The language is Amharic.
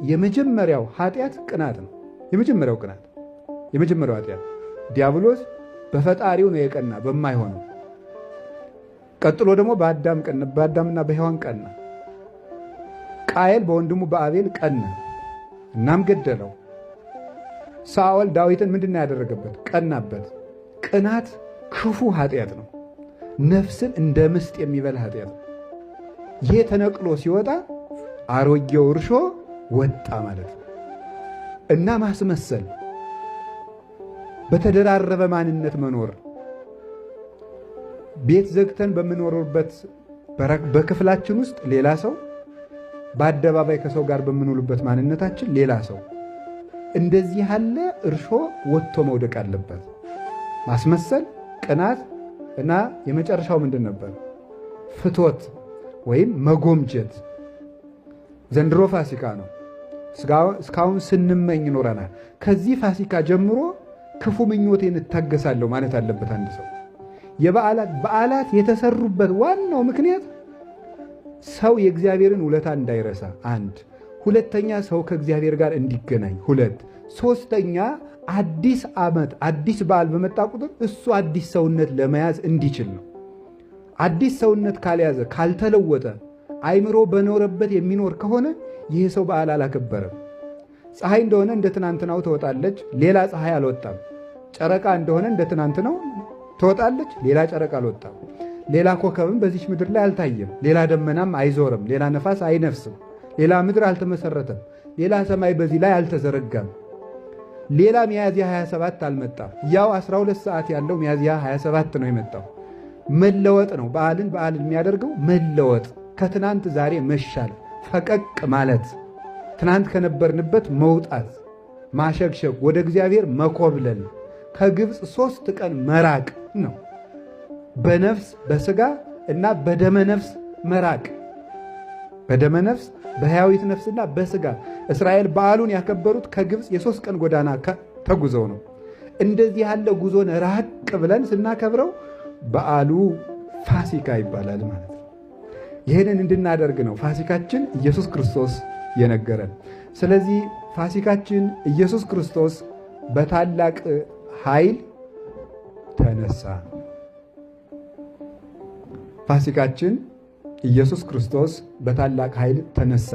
የመጀመሪያው ኃጢአት ቅናት ነው። የመጀመሪያው ኃጢአት ዲያብሎስ በፈጣሪው ነው የቀና በማይሆነው። ቀጥሎ ደግሞ በአዳምና በሔዋን ቀና። ቃየል በወንድሙ በአቤል ቀና፣ እናም ገደለው። ሳኦል ዳዊትን ምንድን ያደረገበት? ቀናበት። ቅናት ክፉ ኃጢአት ነው። ነፍስን እንደ ምስጥ የሚበላ ኃጢአት ነው። ይሄ ተነቅሎ ሲወጣ አሮጌው እርሾ ወጣ ማለት ነው። እና ማስመሰል፣ በተደራረበ ማንነት መኖር፣ ቤት ዘግተን በምንኖርበት በክፍላችን ውስጥ ሌላ ሰው፣ በአደባባይ ከሰው ጋር በምንውልበት ማንነታችን ሌላ ሰው፣ እንደዚህ ያለ እርሾ ወጥቶ መውደቅ አለበት። ማስመሰል፣ ቅናት እና የመጨረሻው ምንድን ነበር? ፍቶት ወይም መጎምጀት። ዘንድሮ ፋሲካ ነው። እስካሁን ስንመኝ ኖረናል። ከዚህ ፋሲካ ጀምሮ ክፉ ምኞቴን እታገሳለሁ ማለት አለበት አንድ ሰው። በዓላት የተሰሩበት ዋናው ምክንያት ሰው የእግዚአብሔርን ውለታ እንዳይረሳ፣ አንድ፣ ሁለተኛ ሰው ከእግዚአብሔር ጋር እንዲገናኝ፣ ሁለት፣ ሶስተኛ አዲስ ዓመት አዲስ በዓል በመጣ ቁጥር እሱ አዲስ ሰውነት ለመያዝ እንዲችል ነው። አዲስ ሰውነት ካልያዘ ካልተለወጠ አይምሮ በኖረበት የሚኖር ከሆነ ይህ ሰው በዓል አላከበረም። ፀሐይ እንደሆነ እንደ ትናንትናው ትወጣለች፣ ሌላ ፀሐይ አልወጣም። ጨረቃ እንደሆነ እንደ ትናንትናው ትወጣለች፣ ሌላ ጨረቃ አልወጣም። ሌላ ኮከብም በዚች ምድር ላይ አልታየም። ሌላ ደመናም አይዞርም። ሌላ ነፋስ አይነፍስም። ሌላ ምድር አልተመሰረተም። ሌላ ሰማይ በዚህ ላይ አልተዘረጋም። ሌላ ሚያዝያ 27 አልመጣም። ያው 12 ሰዓት ያለው ሚያዝያ 27 ነው የመጣው። መለወጥ ነው በዓልን የሚያደርገው መለወጥ፣ ከትናንት ዛሬ መሻል፣ ፈቀቅ ማለት፣ ትናንት ከነበርንበት መውጣት፣ ማሸግሸግ፣ ወደ እግዚአብሔር መኮብለል፣ ከግብፅ 3 ቀን መራቅ ነው። በነፍስ በስጋ እና በደመ ነፍስ መራቅ። በደመ ነፍስ በሕያዊት ነፍስና በስጋ እስራኤል በዓሉን ያከበሩት ከግብፅ የ3 ቀን ጎዳና ተጉዘው ነው። እንደዚህ ያለ ጉዞን ራቅ ብለን ስናከብረው በዓሉ ፋሲካ ይባላል ማለት ነው። ይህንን እንድናደርግ ነው ፋሲካችን ኢየሱስ ክርስቶስ የነገረን። ስለዚህ ፋሲካችን ኢየሱስ ክርስቶስ በታላቅ ኃይል ተነሳ። ፋሲካችን ኢየሱስ ክርስቶስ በታላቅ ኃይል ተነሳ።